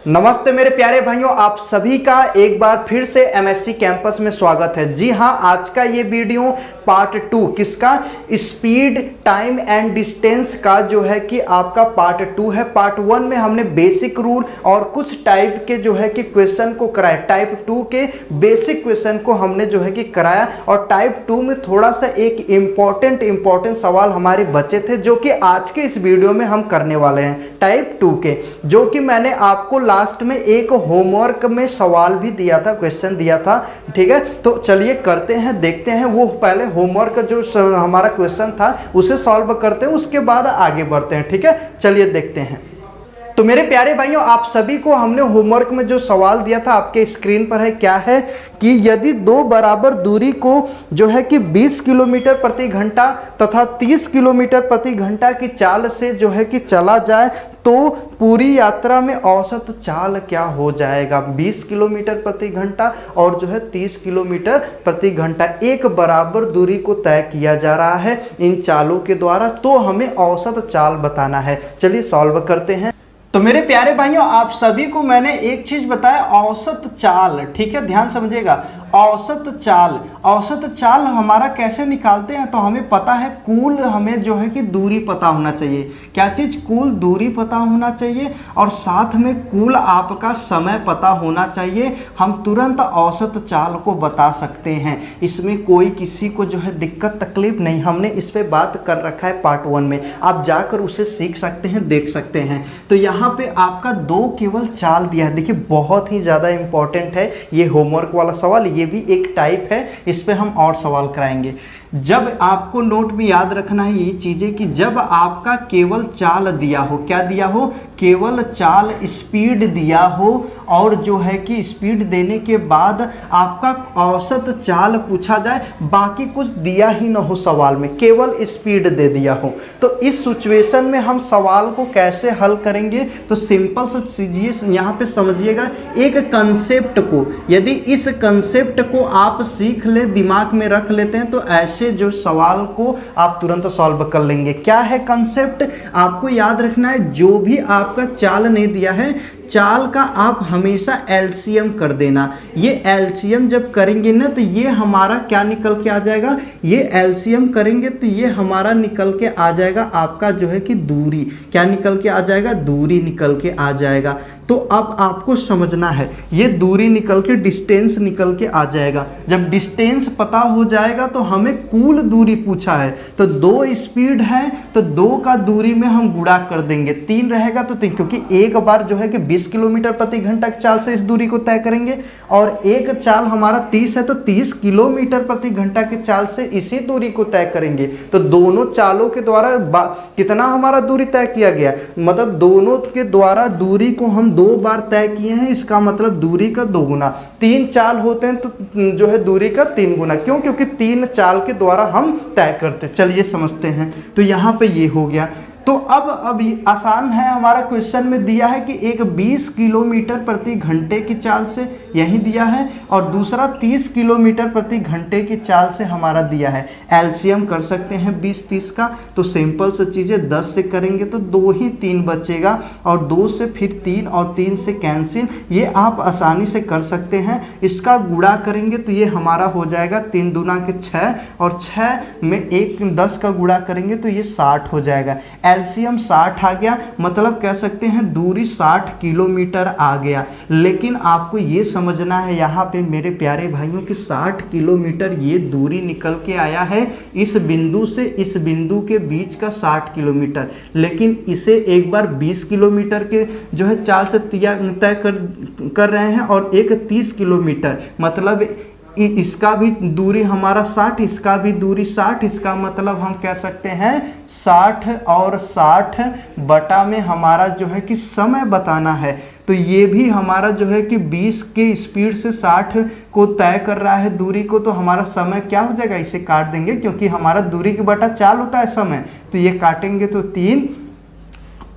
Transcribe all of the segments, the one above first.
नमस्ते मेरे प्यारे भाइयों, आप सभी का एक बार फिर से एमएससी कैंपस में स्वागत है। जी हां, आज का ये वीडियो पार्ट 2 किसका, स्पीड टाइम एंड डिस्टेंस का जो है कि आपका पार्ट 2 है। पार्ट 1 में हमने बेसिक रूल और कुछ टाइप के जो है कि क्वेश्चन को कराया। टाइप 2 के बेसिक क्वेश्चन को हमने जो है कि कराया और टाइप 2 में थोड़ा सा एक इंपॉर्टेंट सवाल हमारे बचे थे जो कि आज के इस वीडियो में हम करने वाले हैं टाइप 2 के, जो कि मैंने आपको लास्ट में एक होमवर्क में सवाल भी दिया था, क्वेश्चन दिया था। ठीक है, तो चलिए करते हैं, देखते हैं। वो पहले होमवर्क जो हमारा क्वेश्चन था उसे सॉल्व करते हैं, उसके बाद आगे बढ़ते हैं। ठीक है, चलिए देखते हैं। तो मेरे प्यारे भाइयों, आप सभी को हमने होमवर्क में जो सवाल दिया था आपके स्क्रीन पर है, क्या है कि यदि दो बराबर दूरी को जो है कि 20 किलोमीटर प्रति घंटा तथा 30 किलोमीटर प्रति घंटा की चाल से जो है कि चला जाए तो पूरी यात्रा में औसत चाल क्या हो जाएगा। 20 किलोमीटर प्रति घंटा और जो है 30 किलोमीटर प्रति घंटा, एक बराबर दूरी को तय किया जा रहा है इन चालों के द्वारा, तो हमें औसत चाल बताना है। चलिए सॉल्व करते हैं। तो मेरे प्यारे भाइयों, आप सभी को मैंने एक चीज बताया, औसत चाल। ठीक है, ध्यान समझिएगा। औसत चाल हमारा कैसे निकालते हैं, तो हमें पता है कुल, हमें जो है कि दूरी पता होना चाहिए। क्या चीज, कुल दूरी पता होना चाहिए और साथ में कुल आपका समय पता होना चाहिए। हम तुरंत औसत चाल को बता सकते हैं, इसमें कोई किसी को जो है दिक्कत तकलीफ नहीं। हमने इस पे बात कर रखा है पार्ट 1 में, आप जाकर उसे सीख सकते हैं, देख सकते हैं। तो यहाँ पे आपका दो केवल चाल दिया है, देखिए बहुत ही ज्यादा इंपॉर्टेंट है ये होमवर्क वाला सवाल, ये भी एक टाइप है, इस पे हम और सवाल कराएंगे। जब आपको नोट में याद रखना है ये चीजें कि जब आपका केवल चाल दिया हो, क्या दिया हो, केवल चाल, स्पीड दिया हो और जो है कि स्पीड देने के बाद आपका औसत चाल पूछा जाए, बाकी कुछ दिया ही ना हो सवाल में, केवल स्पीड दे दिया हो, तो इस सिचुएशन में हम सवाल को कैसे हल करेंगे। तो सिंपल सा चीज़ यहाँ पे समझिएगा, एक कंसेप्ट को, यदि इस कंसेप्ट को आप सीख ले, दिमाग में रख लेते हैं, तो ऐसे जो सवाल को आप तुरंत सॉल्व कर लेंगे। क्या है कंसेप्ट, आपको याद रखना है, जो भी आपका चाल नहीं दिया है, चाल का आप हमेशा एलसीएम कर देना। ये एलसीएम जब करेंगे ना तो ये हमारा क्या निकल के आ जाएगा, ये एलसीएम करेंगे तो ये हमारा निकल के आ जाएगा आपका जो है कि दूरी, क्या निकल के आ जाएगा, दूरी निकल के आ जाएगा। तो अब आपको समझना है, ये दूरी निकल के डिस्टेंस निकल के आ जाएगा। जब डिस्टेंस पता हो जाएगा तो हमें कुल दूरी पूछा है, तो 2 स्पीड है तो 2 का दूरी में हम गुणा कर देंगे, 3 रहेगा तो 3, क्योंकि एक बार जो है कि 20 किलोमीटर प्रति घंटा की चाल से इस दूरी को तय करेंगे और एक चाल हमारा 30 है तो 30 किलोमीटर प्रति घंटा की चाल से इसी दूरी को तय करेंगे। तो दोनों चालों के द्वारा कितना हमारा दूरी तय किया गया, मतलब दोनों के द्वारा दूरी को हम 2 बार तय किए हैं, इसका मतलब दूरी का 2 गुना। 3 चाल होते हैं तो जो है दूरी का 3 गुना, क्यों, क्योंकि 3 चाल के द्वारा हम तय करते। चलिए समझते हैं, तो यहाँ पे ये हो गया। तो अब ये आसान है, हमारा क्वेश्चन में दिया है कि एक 20 किलोमीटर प्रति घंटे की चाल से, यही दिया है, और दूसरा 30 किलोमीटर प्रति घंटे की चाल से हमारा दिया है। एलसीएम कर सकते हैं 20-30 का, तो सिंपल से चीज़ें 10 से करेंगे तो 2 ही 3 बचेगा और 2 से फिर 3 और 3 से कैंसिल, ये आप आसानी से कर सकते हैं। इसका गुणा करेंगे तो ये हमारा हो जाएगा 3 दूना के 6 और 6 में 10 का गुणा करेंगे तो ये 60 हो जाएगा। एलसीएम 60 आ गया, मतलब कह सकते हैं दूरी 60 किलोमीटर आ गया। लेकिन आपको ये समझना है यहाँ पे मेरे प्यारे भाइयों कि 60 किलोमीटर ये दूरी निकल के आया है इस बिंदु से इस बिंदु के बीच का 60 किलोमीटर, लेकिन इसे एक बार 20 किलोमीटर के जो है चाल से तय कर रहे हैं और एक 30 किलोमीटर, मतलब इसका भी दूरी हमारा 60, इसका भी दूरी 60, इसका मतलब हम कह सकते हैं 60 और 60 बटा में हमारा जो है कि समय बताना है। तो ये भी हमारा जो है कि 20 के स्पीड से 60 को तय कर रहा है दूरी को, तो हमारा समय क्या हो जाएगा, इसे काट देंगे क्योंकि हमारा दूरी के बटा चाल होता है समय, तो ये काटेंगे तो 3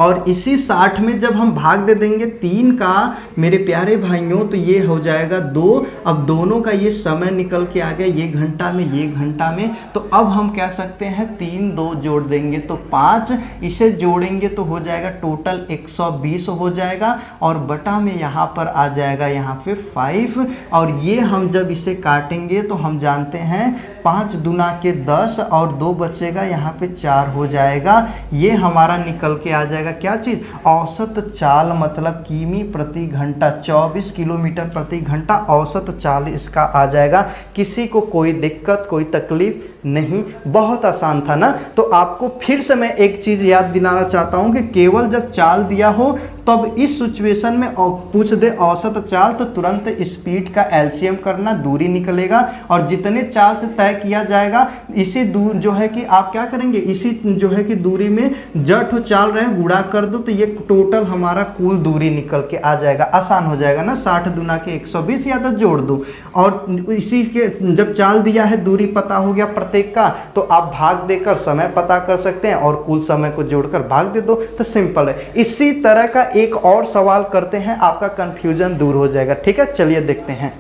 और इसी 60 में जब हम भाग दे देंगे 3 का मेरे प्यारे भाइयों, तो ये हो जाएगा 2। अब दोनों का ये समय निकल के आ गया, ये घंटा में ये घंटा में। तो अब हम कह सकते हैं 3 2 जोड़ देंगे तो 5, इसे जोड़ेंगे तो हो जाएगा टोटल 120 हो जाएगा, और बटा में यहाँ पर आ जाएगा यहाँ पे 5। और ये हम जब इसे काटेंगे तो हम जानते हैं 5 दूना के 10 और 2 बचेगा, यहाँ पे 4 हो जाएगा। ये हमारा निकल के आ जाएगा क्या चीज़, औसत चाल, मतलब किमी प्रति घंटा, 24 किलोमीटर प्रति घंटा औसत चाल इसका आ जाएगा। किसी को कोई दिक्कत कोई तकलीफ नहीं, बहुत आसान था ना। तो आपको फिर से मैं एक चीज़ याद दिलाना चाहता हूँ कि केवल जब चाल दिया हो तब इस सिचुएशन में पूछ दे औसत चाल, तो तुरंत स्पीड का एलसीएम करना, दूरी निकलेगा, और जितने चाल से तय किया जाएगा इसी दूर जो है कि आप क्या करेंगे, इसी जो है कि दूरी में जट हो चाल रहे हैं गुणा कर दो, तो ये टोटल हमारा कुल दूरी निकल के आ जाएगा। आसान हो जाएगा ना, 60 दूना के 120 या तो जोड़ दो, और इसी के जब चाल दिया है दूरी पता हो गया प्रत्येक का, तो आप भाग देकर समय पता कर सकते हैं और कुल समय को जोड़कर भाग दे दो, तो सिंपल है। इसी तरह का एक और सवाल करते हैं, आपका कंफ्यूजन दूर हो जाएगा। ठीक है, चलिए देखते हैं।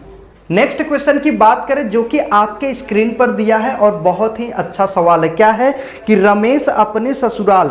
नेक्स्ट क्वेश्चन की बात करें जो कि आपके स्क्रीन पर दिया है और बहुत ही अच्छा सवाल है। क्या है कि रमेश अपने ससुराल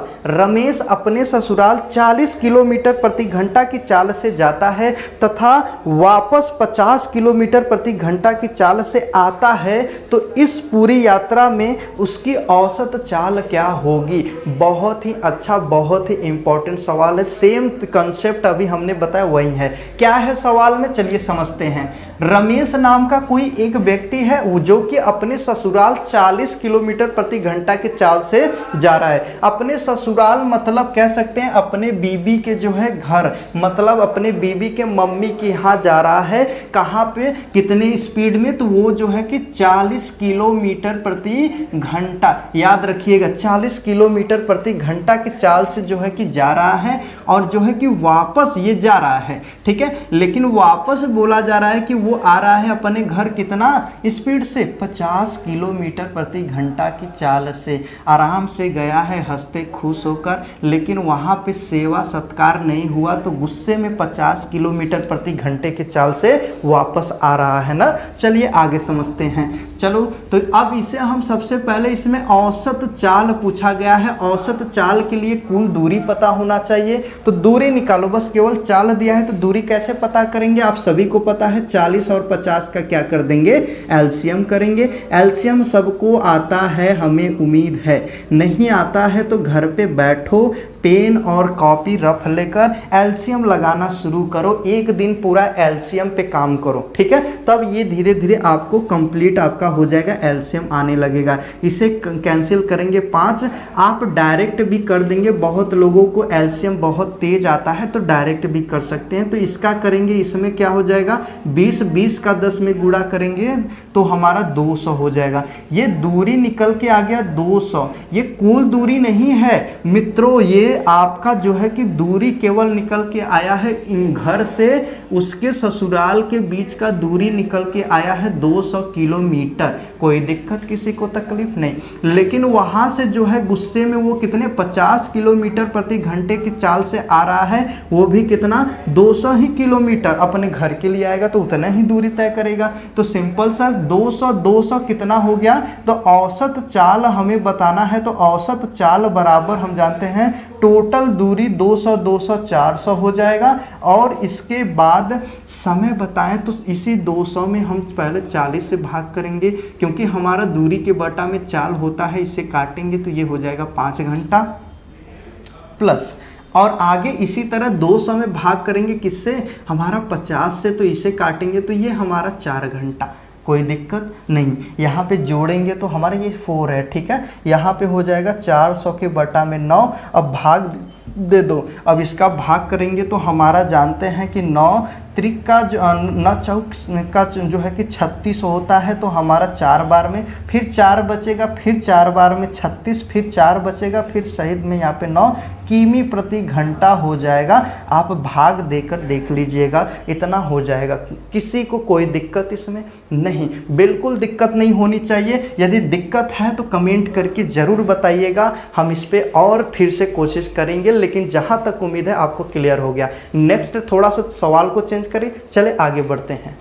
40 किलोमीटर प्रति घंटा की चाल से जाता है तथा वापस 50 किलोमीटर प्रति घंटा की चाल से आता है, तो इस पूरी यात्रा में उसकी औसत चाल क्या होगी। बहुत ही अच्छा, बहुत ही इंपॉर्टेंट सवाल है। सेम कंसेप्ट अभी हमने बताया वही है। क्या है सवाल में, चलिए समझते हैं। रमेश नाम का कोई एक व्यक्ति है जो कि अपने ससुराल 40 किलोमीटर प्रति घंटा के चाल से जा रहा है। अपने ससुराल मतलब कह सकते हैं अपने बीबी के जो है घर, मतलब अपने बीबी के मम्मी के यहाँ जा रहा है। कहाँ पे, कितने स्पीड में, तो वो जो है कि 40 किलोमीटर प्रति घंटा, याद रखिएगा 40 किलोमीटर प्रति घंटा की चाल से जो है कि जा रहा है, और जो है कि वापस ये जा रहा है। ठीक है, लेकिन वापस बोला जा रहा है कि वो आ रहा है अपने घर कितना स्पीड से, 50 किलोमीटर प्रति घंटा की चाल से। आराम से गया है हंसते खुश होकर, लेकिन वहां पे सेवा सत्कार नहीं हुआ, तो गुस्से में 50 किलोमीटर प्रति घंटे की चाल से वापस आ रहा है ना। चलिए आगे समझते हैं। चलो, तो अब इसे हम सबसे पहले, इसमें औसत चाल पूछा गया है। औसत चाल के लिए कुल दूरी पता होना चाहिए, तो दूरी निकालो। बस केवल चाल दिया है तो दूरी कैसे पता करेंगे, आप सभी को पता है। 40 और 50 का क्या कर देंगे, एलसीएम करेंगे। एलसीएम सबको आता है, हमें उम्मीद है। नहीं आता है तो घर पे बैठो, पेन और कॉपी रफ लेकर एलसीएम लगाना शुरू करो। एक दिन पूरा एलसीएम पे काम करो, ठीक है, तब ये धीरे धीरे आपको कंप्लीट आपका हो जाएगा, एलसीएम आने लगेगा। इसे कैंसिल करेंगे 5, आप डायरेक्ट भी कर देंगे। बहुत लोगों को एलसीएम बहुत तेज आता है तो डायरेक्ट भी कर सकते हैं। तो इसका करेंगे, इसमें क्या हो जाएगा, 20 का 10 में गुणा करेंगे तो हमारा 200 हो जाएगा। ये दूरी निकल के आ गया 200। ये कुल दूरी नहीं है मित्रों, ये आपका जो है कि दूरी केवल निकल के आया है इन घर से उसके ससुराल के बीच का दूरी निकल के आया है 200 किलोमीटर। कोई दिक्कत किसी को तकलीफ नहीं। लेकिन वहां से जो है गुस्से में वो कितने 50 किलोमीटर प्रति घंटे की चाल से आ रहा है, वो भी कितना 200 ही किलोमीटर अपने घर के लिए आएगा, तो उतना ही दूरी तय करेगा। तो सिंपल सा 200 कितना हो गया, तो औसत चाल हमें बताना है। तो औसत चाल बराबर हम जानते हैं टोटल दूरी 200 400 हो जाएगा। और इसके बाद समय बताएं तो इसी 200 में हम पहले 40 से भाग करेंगे, क्योंकि हमारा दूरी के बटा में चाल होता है। इसे काटेंगे तो ये हो जाएगा 5 घंटा प्लस, और आगे इसी तरह 200 में भाग करेंगे किससे, हमारा 50 से, तो इसे काटेंगे तो ये हमारा 4 घंटा। कोई दिक्कत नहीं। यहाँ पे जोड़ेंगे तो हमारे ये 4 है, ठीक है। यहाँ पे हो जाएगा 400 के बटा में 9। अब भाग दे दो। अब इसका भाग करेंगे तो हमारा जानते हैं कि 9 त्रिक का जो न चौक का जो है कि 36 होता है, तो हमारा 4 बार में, फिर 4 बचेगा, फिर 4 बार में 36, फिर 4 बचेगा, फिर सहित में यहाँ पे 9 किमी प्रति घंटा हो जाएगा। आप भाग देकर देख लीजिएगा, इतना हो जाएगा। किसी को कोई दिक्कत इसमें नहीं, बिल्कुल दिक्कत नहीं होनी चाहिए। यदि दिक्कत है तो कमेंट करके ज़रूर बताइएगा, हम इस पे और फिर से कोशिश करेंगे, लेकिन जहाँ तक उम्मीद है आपको क्लियर हो गया। नेक्स्ट थोड़ा सा सवाल को चेंज करें, चले आगे बढ़ते हैं।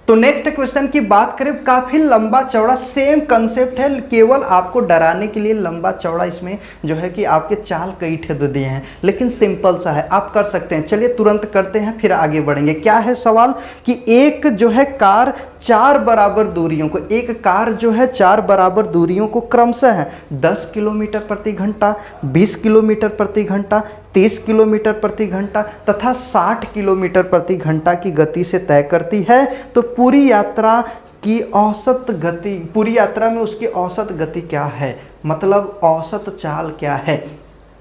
तो नेक्स्ट क्वेश्चन की बात करें, काफ़ी लंबा चौड़ा सेम कंसेप्ट है, केवल आपको डराने के लिए लंबा चौड़ा इसमें जो है कि आपके चाल कई ठे दे दिए हैं, लेकिन सिंपल सा है, आप कर सकते हैं। चलिए तुरंत करते हैं, फिर आगे बढ़ेंगे। क्या है सवाल कि एक जो है कार 4 बराबर दूरियों को, एक कार जो है 4 बराबर दूरियों को क्रमशः है 10 किलोमीटर प्रति घंटा, 20 किलोमीटर प्रति घंटा, 30 किलोमीटर प्रति घंटा तथा 60 किलोमीटर प्रति घंटा की गति से तय करती है, तो पूरी यात्रा की औसत गति, पूरी यात्रा में उसकी औसत गति क्या है, मतलब औसत चाल क्या है।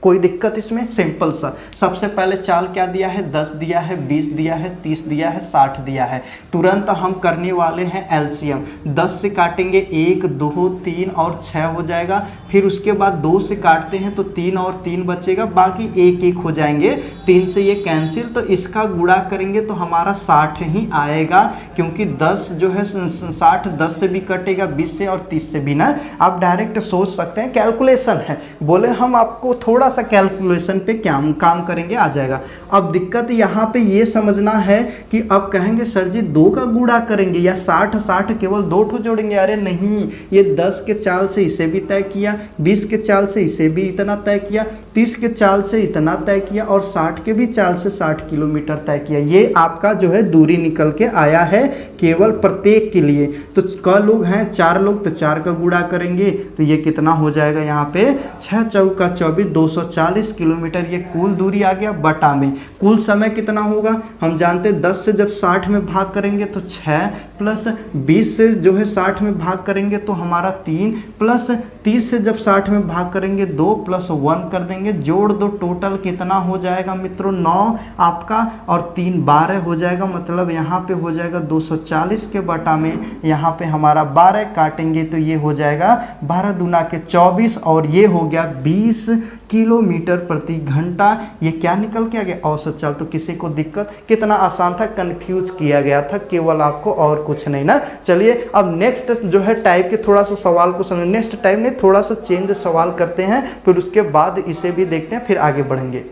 कोई दिक्कत इसमें? सिंपल सा, सबसे पहले चाल क्या दिया है, 10 दिया है, 20 दिया है, 30 दिया है, 60 दिया है। तुरंत हम करने वाले हैं एलसीएम। 10 से काटेंगे 1, 2, 3 और 6 हो जाएगा, फिर उसके बाद 2 से काटते हैं तो 3 और 3 बचेगा, बाकी 1 1 हो जाएंगे, 3 से ये कैंसिल, तो इसका गुणा करेंगे तो हमारा 60 ही आएगा, क्योंकि 10 जो है 60 10 से भी कटेगा, 20 से और 30 से भी ना। आप डायरेक्ट सोच सकते हैं, कैलकुलेशन है, बोले हम आपको थोड़ा सा कैलकुलेशन पे क्या काम करेंगे, आ जाएगा। अब दिक्कत यहाँ पे ये समझना है कि अब कहेंगे सर जी 2 का गुणा करेंगे या 60 60 केवल 2 ठो जोड़ेंगे। अरे नहीं, ये 10 के चाल से इसे भी तय किया, 20 के चाल से इसे भी इतना तय किया, 30 के चाल से इतना तय किया और 60 के भी चाल से 60 किलोमीटर तय किया। ये आपका जो है दूरी निकल के आया है केवल प्रत्येक के लिए। तो क लोग हैं, 4 लोग, तो 4 का गुणा करेंगे तो ये कितना हो जाएगा, यहाँ पे 6 चौका 24, 240 किलोमीटर ये कुल दूरी आ गया। बटा में कुल समय कितना होगा हम जानते हैं, 10 से जब 60 में भाग करेंगे तो 6, प्लस 20 से जो है 60 में भाग करेंगे तो हमारा 3, प्लस 30 से जब 60 में भाग करेंगे 2, प्लस 1 कर देंगे, जोड़ दो, टोटल कितना हो जाएगा मित्रों, 9 आपका और 3 12 हो जाएगा। मतलब यहाँ पे हो जाएगा 240 के बटा में यहाँ पे हमारा 12 काटेंगे तो ये हो जाएगा 12 दूना के 24 और ये हो गया 20 किलोमीटर प्रति घंटा। ये क्या निकल के आ गया, औसत चाल। तो किसी को दिक्कत, कितना आसान था, कंफ्यूज किया गया था केवल आपको, और कुछ नहीं ना। चलिए अब नेक्स्ट जो है टाइप के थोड़ा सा सवाल को समझ, नेक्स्ट टाइप में थोड़ा सा चेंज सवाल करते हैं, फिर उसके बाद इसे भी देखते हैं, फिर आगे बढ़ेंगे।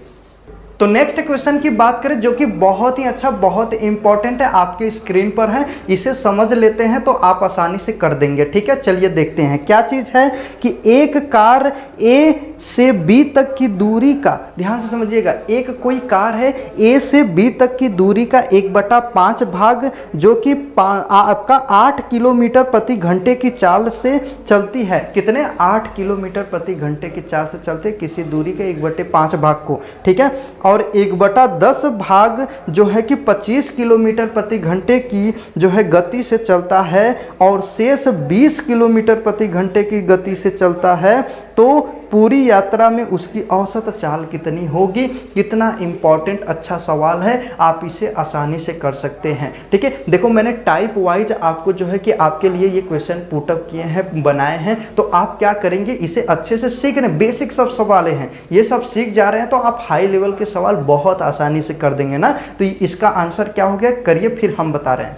तो नेक्स्ट क्वेश्चन की बात करें जो कि बहुत ही अच्छा, बहुत इंपॉर्टेंट है, आपके स्क्रीन पर है, इसे समझ लेते हैं तो आप आसानी से कर देंगे। ठीक है, चलिए देखते हैं क्या चीज़ है कि एक कार ए से बी तक की दूरी का, ध्यान से समझिएगा, एक कोई कार है ए से बी तक की दूरी का 1/5 भाग जो कि आपका 8 किलोमीटर प्रति घंटे की चाल से चलती है। कितने? 8 किलोमीटर प्रति घंटे की चाल से चलते किसी दूरी के 1/5 भाग को। ठीक है, और 1/10 भाग जो है कि 25 किलोमीटर प्रति घंटे की जो है गति से चलता है और शेष 20 किलोमीटर प्रति घंटे की गति से चलता है, तो पूरी यात्रा में उसकी औसत चाल कितनी होगी। कितना इंपॉर्टेंट अच्छा सवाल है, आप इसे आसानी से कर सकते हैं। ठीक है, देखो मैंने टाइप वाइज आपको जो है कि आपके लिए ये क्वेश्चन पुटअप किए हैं, बनाए हैं, तो आप क्या करेंगे, इसे अच्छे से सीख रहे हैं, बेसिक सब सवाल हैं, ये सब सीख जा रहे हैं, तो आप हाई लेवल के सवाल बहुत आसानी से कर देंगे ना। तो इसका आंसर क्या हो गया, करिए, फिर हम बता रहे हैं।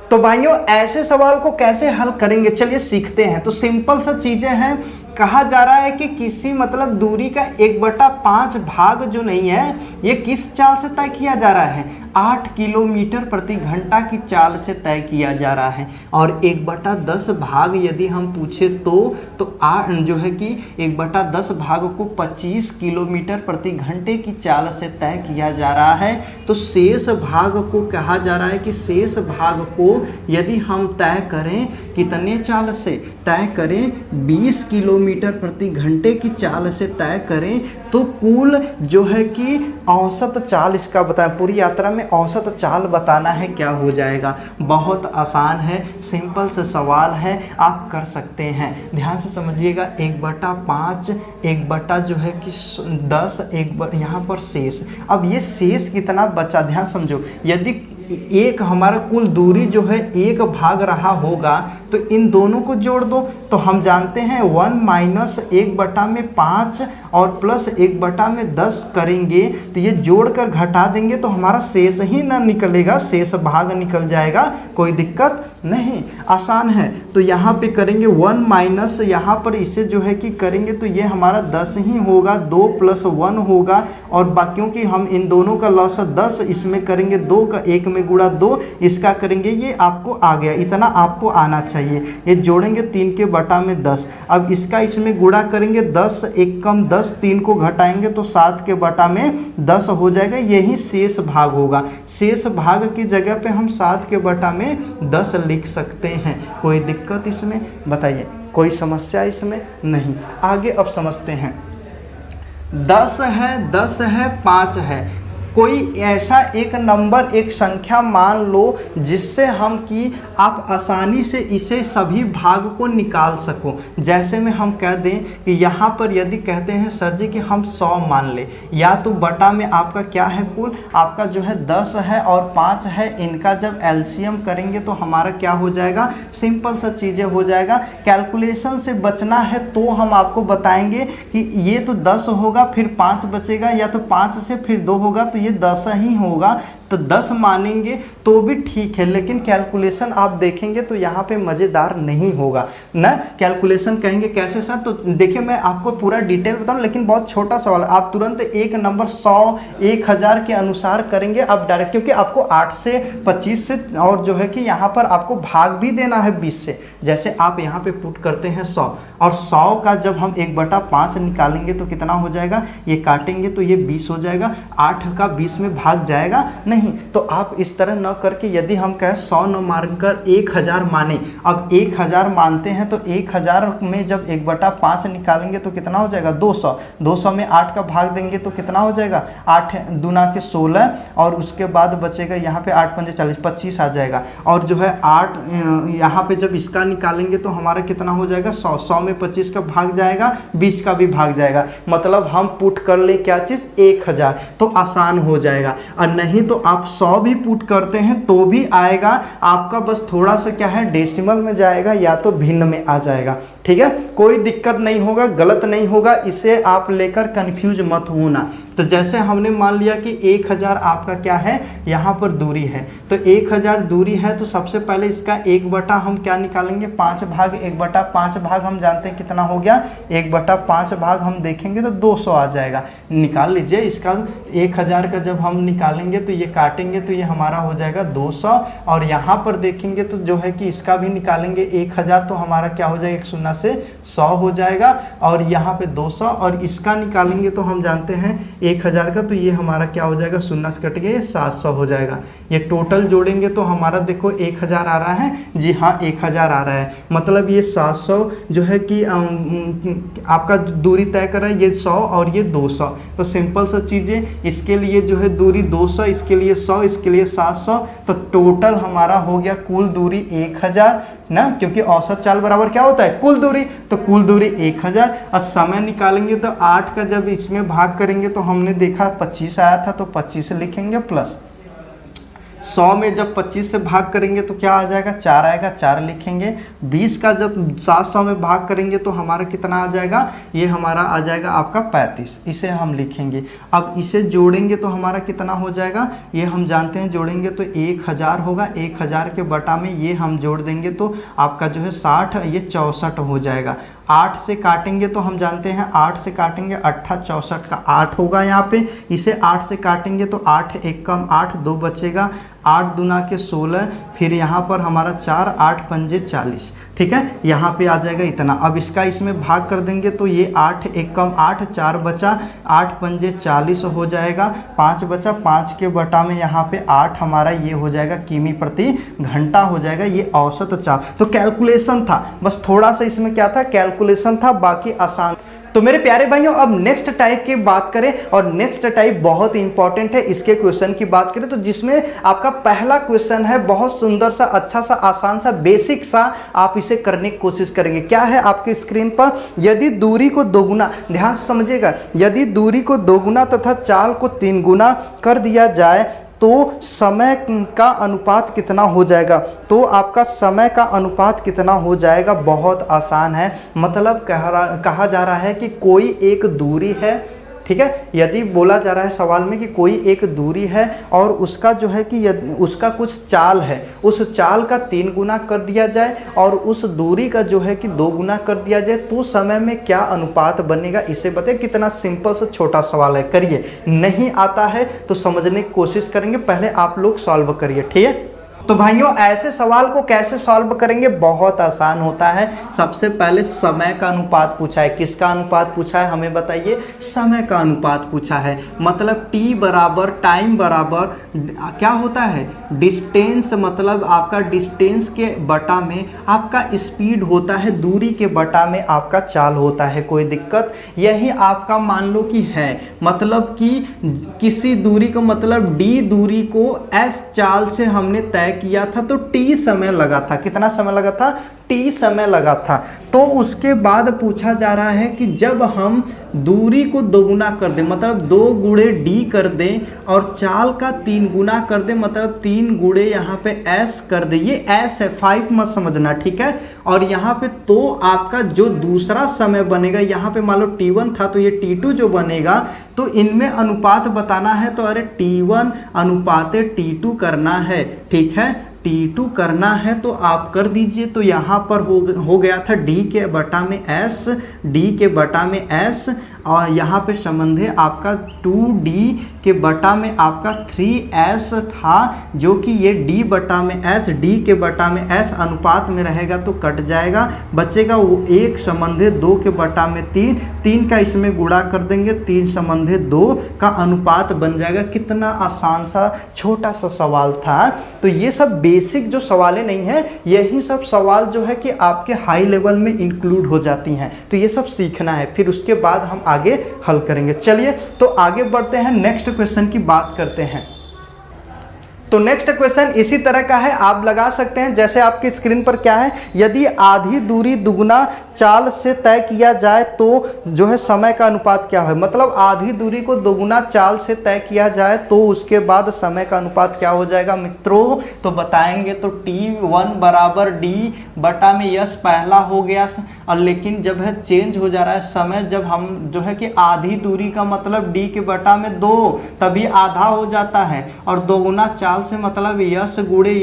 तो भाइयों ऐसे सवाल को कैसे हल करेंगे, चलिए सीखते हैं। तो सिंपल सा चीजें हैं, कहा जा रहा है कि किसी मतलब दूरी का 1/5 भाग जो नहीं है, ये किस चाल से तय किया जा रहा है, 8 किलोमीटर प्रति घंटा की चाल से तय किया जा रहा है। और 1/10 भाग यदि हम पूछे तो जो है कि 1/10 भाग को 25 किलोमीटर प्रति घंटे की चाल से तय किया जा रहा है। तो शेष भाग को कहा जा रहा है कि शेष भाग को यदि हम तय करें कितने चाल से तय करें, 20 किलोमीटर प्रति घंटे की चाल से तय करें, तो कुल जो है कि औसत चाल इसका बताएं, पूरी यात्रा में औसत चाल बताना है, क्या हो जाएगा। बहुत आसान है, सिंपल से सवाल है, आप कर सकते हैं। ध्यान से समझिएगा, 1/5 1 जो है कि 10 यहाँ पर शेष। अब ये शेष कितना बचा, ध्यान समझो, यदि एक हमारा कुल दूरी जो है एक भाग रहा होगा, तो इन दोनों को जोड़ दो। तो हम जानते हैं 1 माइनस 1/5 और प्लस 1/10 करेंगे तो ये जोड़कर घटा देंगे तो हमारा शेष ही ना निकलेगा, शेष भाग निकल जाएगा, कोई दिक्कत नहीं, आसान है। तो यहाँ पे करेंगे 1 माइनस, यहाँ पर इसे जो है कि करेंगे तो ये हमारा 10 ही होगा, 2 + 1 होगा, और बाकियों की हम इन दोनों का लॉस 10, इसमें करेंगे 2 का 1 में गुणा 2, इसका करेंगे, ये आपको आ गया, इतना आपको आना चाहिए। ये जोड़ेंगे 3 के बटा में 10, अब इसका इसमें गुणा करेंगे 10 1 कम 10, 3 को घटाएंगे तो 7 के बटा में 10 हो जाएगा, यही शेष भाग होगा। शेष भाग की जगह पे हम 7 के बटा में 10 लिख सकते हैं, कोई दिक्कत इसमें बताइए, कोई समस्या इसमें नहीं। आगे अब समझते हैं, 10 है 5 है, कोई ऐसा एक नंबर, एक संख्या मान लो जिससे हम कि आप आसानी से इसे सभी भाग को निकाल सको। जैसे में हम कह दें कि यहाँ पर यदि कहते हैं सर जी कि हम 100 मान ले, या तो बटा में आपका क्या है, कुल आपका जो है 10 है और 5 है, इनका जब एलसीएम करेंगे तो हमारा क्या हो जाएगा, सिंपल सा चीज़ें हो जाएगा। कैलकुलेशन से बचना है तो हम आपको बताएंगे कि ये तो 10 होगा, फिर 5 बचेगा, या तो 5 से फिर 2 होगा, तो ये 10 ही होगा, तो 10 मानेंगे तो भी ठीक है, लेकिन कैलकुलेशन आप देखेंगे तो यहाँ पे मज़ेदार नहीं होगा ना। कैलकुलेशन कहेंगे कैसे सर, तो देखिए मैं आपको पूरा डिटेल बताऊँ, लेकिन बहुत छोटा सवाल, आप तुरंत एक नंबर 100 1000 के अनुसार करेंगे आप डायरेक्ट, क्योंकि आपको 8 से 25 से और जो है कि यहाँ पर आपको भाग भी देना है 20 से। जैसे आप यहाँ पे पुट करते हैं 100, और 100 का जब हम 1/5 निकालेंगे तो कितना हो जाएगा, ये काटेंगे तो ये 20 हो जाएगा, 8 का 20 में भाग जाएगा नहीं। तो आप इस तरह न करके, यदि हम कहें 100 न मानकर 1000 माने, अब 1000 मानते हैं तो 1000 में जब 1/5 निकालेंगे तो कितना हो जाएगा, 200, 200 में 8 का भाग देंगे तो कितना हो जाएगा, 8 दूना के 16, और उसके बाद बचेगा यहाँ पे 8 पंजे 40, 25 आ जाएगा, और जो है 8 यहाँ पे जब इसका निकालेंगे तो हमारा कितना हो जाएगा, 100, 100 में 25 का भाग जाएगा, 20 का भी भाग जाएगा, मतलब हम पुट कर ले क्या चीज़, 1000, तो आसान हो जाएगा। और नहीं तो आप 100 भी पुट करते हैं तो भी आएगा आपका, बस थोड़ा सा क्या है, डेसिमल में जाएगा या तो भिन्न में आ जाएगा, ठीक है, कोई दिक्कत नहीं होगा, गलत नहीं होगा, इसे आप लेकर कंफ्यूज मत होना। तो जैसे हमने मान लिया कि 1000 आपका क्या है, यहाँ पर दूरी है, तो 1000 दूरी है, तो सबसे पहले इसका 1 हम क्या निकालेंगे, 5 भाग, 1/5 भाग हम जानते हैं कितना हो गया, 1/5 भाग हम देखेंगे तो 200 आ जाएगा, निकाल लीजिए इसका। 1000 का जब हम निकालेंगे तो ये काटेंगे तो ये हमारा हो जाएगा 200, और यहाँ पर देखेंगे तो जो है कि इसका भी निकालेंगे 1000, तो हमारा क्या हो जाएगा, 1 शून्य से 100 हो जाएगा, और यहाँ पे 200, और इसका निकालेंगे तो हम जानते हैं 1000 का, तो ये हमारा क्या हो जाएगा, शून्य से कट गया, ये 700 हो जाएगा। ये टोटल जोड़ेंगे तो हमारा देखो 1000 आ रहा है, जी हाँ 1000 आ रहा है, मतलब ये 700 जो है कि आपका दूरी तय कर रहा है, ये 100 और ये 200, तो सिंपल सा चीज़ें, इसके लिए जो है दूरी 200, इसके लिए 100, इसके लिए 700, तो टोटल हमारा हो गया कुल दूरी 1000 ना, क्योंकि औसत चाल बराबर क्या होता है, कुल दूरी, तो कुल दूरी 1000। और समय निकालेंगे तो 8 का जब इसमें भाग करेंगे तो हमने देखा 25 आया था, तो 25 लिखेंगे, प्लस 100 में जब 25 से भाग करेंगे तो क्या आ जाएगा, 4 आएगा, 4 लिखेंगे। 20 का जब 700 में भाग करेंगे तो हमारा कितना आ जाएगा, ये हमारा आ जाएगा आपका 35, इसे हम लिखेंगे। अब इसे जोड़ेंगे तो हमारा कितना हो जाएगा, ये हम जानते हैं, जोड़ेंगे तो 1000 होगा, 1000 के बटा में ये हम जोड़ देंगे तो आपका जो है 60, ये 64 हो जाएगा। 8 से काटेंगे तो हम जानते हैं, 8 से काटेंगे 8 64 का 8 होगा यहाँ पे, इसे 8 से काटेंगे तो 8 1 कम 8, 2 बचेगा, 8 दूना के 16, फिर यहाँ पर हमारा 4, 8 पंजे 40, ठीक है, यहाँ पे आ जाएगा इतना। अब इसका इसमें भाग कर देंगे तो ये 8 1 कम 8, 4 बचा, 8 पंजे 40 हो जाएगा, 5 बचा, 5 के बटा में यहाँ पे 8 हमारा ये हो जाएगा किमी प्रति घंटा हो जाएगा, ये औसत चाल। तो कैलकुलेशन था, बस थोड़ा सा इसमें क्या था, कैलकुलेशन था, बाकी आसान। तो मेरे प्यारे भाइयों, अब नेक्स्ट टाइप की बात करें, और नेक्स्ट टाइप बहुत इंपॉर्टेंट है, इसके क्वेश्चन की बात करें तो जिसमें आपका पहला क्वेश्चन है, बहुत सुंदर सा, अच्छा सा, आसान सा, बेसिक सा, आप इसे करने की कोशिश करेंगे। क्या है आपके स्क्रीन पर, यदि दूरी को दोगुना, ध्यान से समझिएगा, यदि दूरी को दोगुना तथा चाल को 3 गुना कर दिया जाए तो समय का अनुपात कितना हो जाएगा। तो आपका समय का अनुपात कितना हो जाएगा, बहुत आसान है। मतलब कहा जा रहा है कि कोई एक दूरी है, ठीक है। यदि बोला जा रहा है सवाल में कि कोई एक दूरी है और उसका जो है कि उसका कुछ चाल है, उस चाल का 3 गुना कर दिया जाए और उस दूरी का जो है कि 2 गुना कर दिया जाए, तो समय में क्या अनुपात बनेगा, इसे बताइए। कितना सिंपल सा छोटा सवाल है, करिए। नहीं आता है तो समझने की कोशिश करेंगे, पहले आप लोग सॉल्व करिए, ठीक है। तो भाइयों ऐसे सवाल को कैसे सॉल्व करेंगे, बहुत आसान होता है। सबसे पहले समय का अनुपात पूछा है, किसका अनुपात पूछा है हमें बताइए, समय का अनुपात पूछा है। मतलब टी बराबर टाइम बराबर क्या होता है, डिस्टेंस, मतलब आपका डिस्टेंस के बटा में आपका स्पीड होता है, दूरी के बटा में आपका चाल होता है। कोई दिक्कत, यही आपका मान लो कि है, मतलब कि किसी दूरी को, मतलब डी दूरी को एस चाल से हमने तय किया था तो टी समय लगा था। कितना समय लगा था, टी समय लगा था। तो उसके बाद पूछा जा रहा है कि जब हम दूरी को 2 गुना कर दें, मतलब 2 गुणे डी कर दें और चाल का 3 गुना कर दें, मतलब 3 गुणे यहाँ पे एस कर दें। ये एस है, 5 मत समझना, ठीक है। और यहाँ पे तो आपका जो दूसरा समय बनेगा, यहाँ पे मान लो T1 था तो ये T2 जो बनेगा, तो इनमें अनुपात बताना है तो अरे T1 अनुपात T2 करना है, ठीक है। T2 करना है तो आप कर दीजिए। तो यहाँ पर हो गया था D के बटा में S, D के बटा में S, और यहाँ पे संबंध है आपका 2D के बटा में आपका 3S था, जो कि ये D बटा में S, D के बटा में S अनुपात में रहेगा तो कट जाएगा, बचेगा वो 1 संबंध 2 के बटा में 3, 3 का इसमें गुणा कर देंगे, 3 संबंध 2 का अनुपात बन जाएगा। कितना आसान सा छोटा सा सवाल था। तो ये सब बेसिक जो सवालें नहीं है, यही सब सवाल जो है कि आपके हाई लेवल में इंक्लूड हो जाती हैं। तो ये सब सीखना है, फिर उसके बाद हम आगे हल करेंगे। चलिए तो आगे बढ़ते हैं, नेक्स्ट क्वेश्चन की बात करते हैं। तो नेक्स्ट क्वेश्चन इसी तरह का है, आप लगा सकते हैं। जैसे आपकी स्क्रीन पर क्या है, यदि आधी दूरी दुगुना चाल से तय किया जाए तो जो है समय का अनुपात क्या है। मतलब आधी दूरी को दोगुना चाल से तय किया जाए तो उसके बाद समय का अनुपात क्या हो जाएगा मित्रों, तो बताएंगे। तो T1 बराबर D बटा में यस पहला हो गया, और लेकिन जब है चेंज हो जा रहा है समय, जब हम जो है कि आधी दूरी का मतलब D के बटा में 2, तभी आधा हो जाता है, और दोगुना चाल से मतलब यस गुणे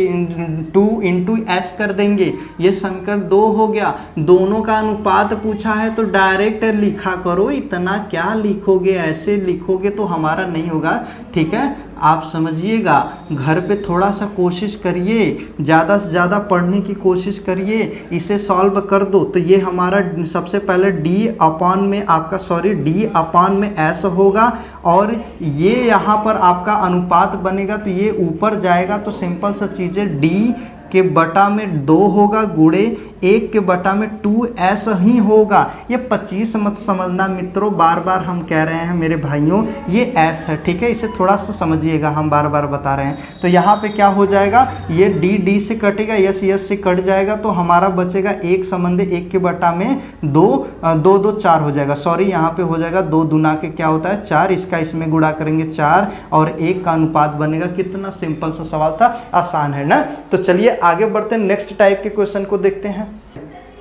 2 इंटू एस कर देंगे, ये समीकरण 2 हो गया। दोनों का अनुपात पूछा है तो डायरेक्ट लिखा करो, इतना क्या लिखोगे, ऐसे लिखोगे तो हमारा नहीं होगा, ठीक है। आप समझिएगा, घर पे थोड़ा सा कोशिश करिए, ज़्यादा से ज़्यादा पढ़ने की कोशिश करिए, इसे सॉल्व कर दो। तो ये हमारा सबसे पहले D अपान में आपका D अपान में S होगा, और ये यहाँ पर आपका अनुपात बनेगा तो ये ऊपर जाएगा, तो सिंपल सा चीज़ है D के बटा में 2 होगा गुणे 1 के बटा में 2s ही होगा। ये 25 मत समझना मित्रों, बार बार हम कह रहे हैं मेरे भाइयों, ये s है, ठीक है। इसे थोड़ा सा समझिएगा, हम बार बार बता रहे हैं। तो यहाँ पे क्या हो जाएगा, ये d से कटेगा, यस से कट जाएगा, तो हमारा बचेगा 1 संबंध 1 के बटा में 2, 2 2 4 हो जाएगा। सॉरी, यहाँ पे हो जाएगा 2 दूना के क्या होता है 4, इसका इसमें गुणा करेंगे 4 और 1 का अनुपात बनेगा। कितना सिंपल सा सवाल था, आसान है ना। तो चलिए आगे बढ़ते हैं, नेक्स्ट टाइप के क्वेश्चन को देखते हैं।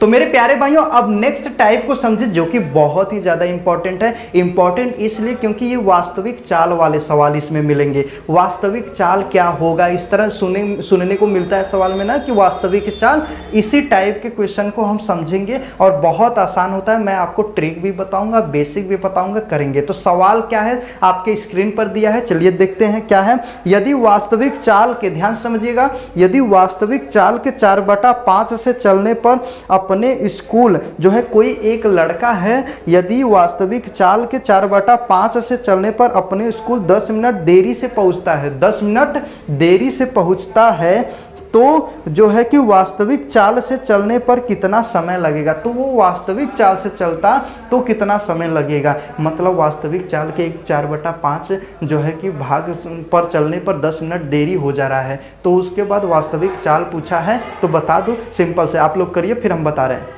तो मेरे प्यारे भाइयों, अब नेक्स्ट टाइप को समझे, जो कि बहुत ही ज़्यादा इंपॉर्टेंट है। इंपॉर्टेंट इसलिए क्योंकि ये वास्तविक चाल वाले सवाल इसमें मिलेंगे। वास्तविक चाल क्या होगा, इस तरह सुनने को मिलता है सवाल में ना कि वास्तविक चाल, इसी टाइप के क्वेश्चन को हम समझेंगे और बहुत आसान होता है। मैं आपको ट्रिक भी बताऊंगा, बेसिक भी बताऊंगा, करेंगे। तो सवाल क्या है आपके स्क्रीन पर दिया है, चलिए देखते हैं क्या है। यदि वास्तविक चाल के, ध्यान समझिएगा, यदि वास्तविक चाल के 4/5 से चलने पर अपने स्कूल जो है कोई एक लड़का है, यदि वास्तविक चाल के 4/5 से चलने पर अपने स्कूल 10 मिनट देरी से पहुंचता है, 10 मिनट देरी से पहुंचता है, तो जो है कि वास्तविक चाल से चलने पर कितना समय लगेगा। तो वो वास्तविक चाल से चलता तो कितना समय लगेगा, मतलब वास्तविक चाल के 4/5 जो है कि भाग पर चलने पर 10 मिनट देरी हो जा रहा है। तो उसके बाद वास्तविक चाल पूछा है, तो बता दो, सिंपल से आप लोग करिए, फिर हम बता रहे हैं।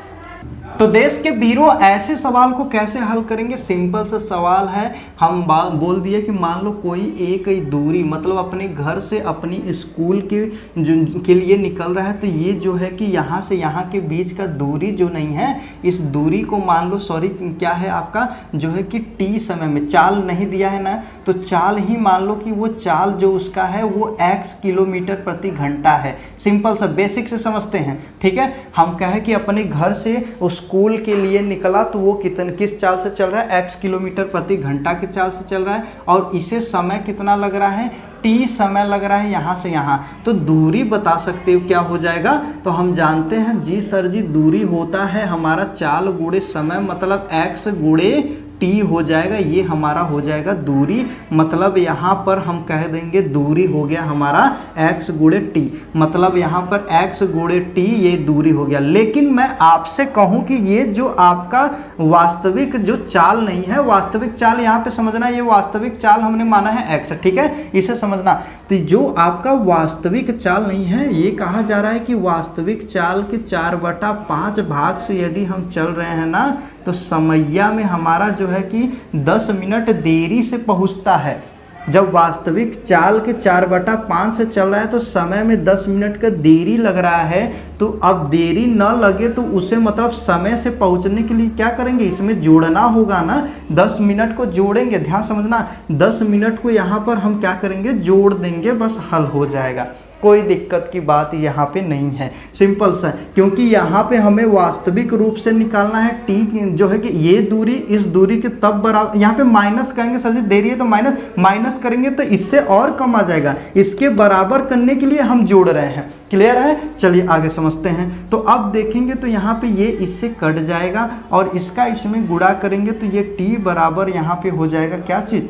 तो देश के वीरों ऐसे सवाल को कैसे हल करेंगे? सिंपल सा सवाल है, हम बोल दिए कि मान लो कोई एक ही दूरी, मतलब अपने घर से अपनी स्कूल के लिए निकल रहा है, तो ये जो है कि यहाँ से यहाँ के बीच का दूरी जो नहीं है, इस दूरी को मान लो, सॉरी क्या है आपका जो है कि टी समय में, चाल नहीं दिया है ना, तो चाल ही मान लो कि वो चाल जो उसका है वो x किलोमीटर प्रति घंटा है। सिंपल सा बेसिक से समझते हैं, ठीक है। हम कहें कि अपने घर से स्कूल के लिए निकला तो वो किस चाल से चल रहा है, x किलोमीटर प्रति घंटा के चाल से चल रहा है, और इसे समय कितना लग रहा है, t समय लग रहा है यहाँ से यहाँ। तो दूरी बता सकते हो क्या हो जाएगा? तो हम जानते हैं जी सर जी, दूरी होता है हमारा चाल गुणे समय, मतलब x गुणे टी हो जाएगा, ये हमारा हो जाएगा दूरी। मतलब यहाँ पर हम कह देंगे दूरी हो गया हमारा x गुणे टी, मतलब यहाँ पर x गुणे टी ये दूरी हो गया। लेकिन मैं आपसे कहूँ कि ये जो आपका वास्तविक जो चाल नहीं है, वास्तविक चाल यहाँ पे समझना, ये वास्तविक चाल हमने माना है x, ठीक है, इसे समझना। तो जो आपका वास्तविक चाल नहीं है, ये कहा जा रहा है कि वास्तविक चाल के 4/5 भाग से यदि हम चल रहे हैं ना, तो समैया में हमारा जो है कि 10 मिनट देरी से पहुंचता है। जब वास्तविक चाल के 4/5 से चल रहा है तो समय में 10 मिनट का देरी लग रहा है। तो अब देरी न लगे तो उसे मतलब समय से पहुंचने के लिए क्या करेंगे, इसमें जोड़ना होगा ना, 10 मिनट को जोड़ेंगे, ध्यान समझना, 10 मिनट को यहाँ पर हम क्या करेंगे, जोड़ देंगे, बस हल हो जाएगा। कोई दिक्कत की बात यहाँ पे नहीं है, सिंपल सा, क्योंकि यहाँ पे हमें वास्तविक रूप से निकालना है टी जो है कि ये दूरी इस दूरी के तब बराबर, यहाँ पे माइनस करेंगे सर जी, देरी है तो माइनस करेंगे तो इससे और कम आ जाएगा, इसके बराबर करने के लिए हम जोड़ रहे हैं। क्लियर है? चलिए आगे समझते हैं। तो अब देखेंगे तो यहाँ पे ये इससे कट जाएगा और इसका इसमें गुणा करेंगे तो ये टी बराबर यहाँ पे हो जाएगा क्या चीज़,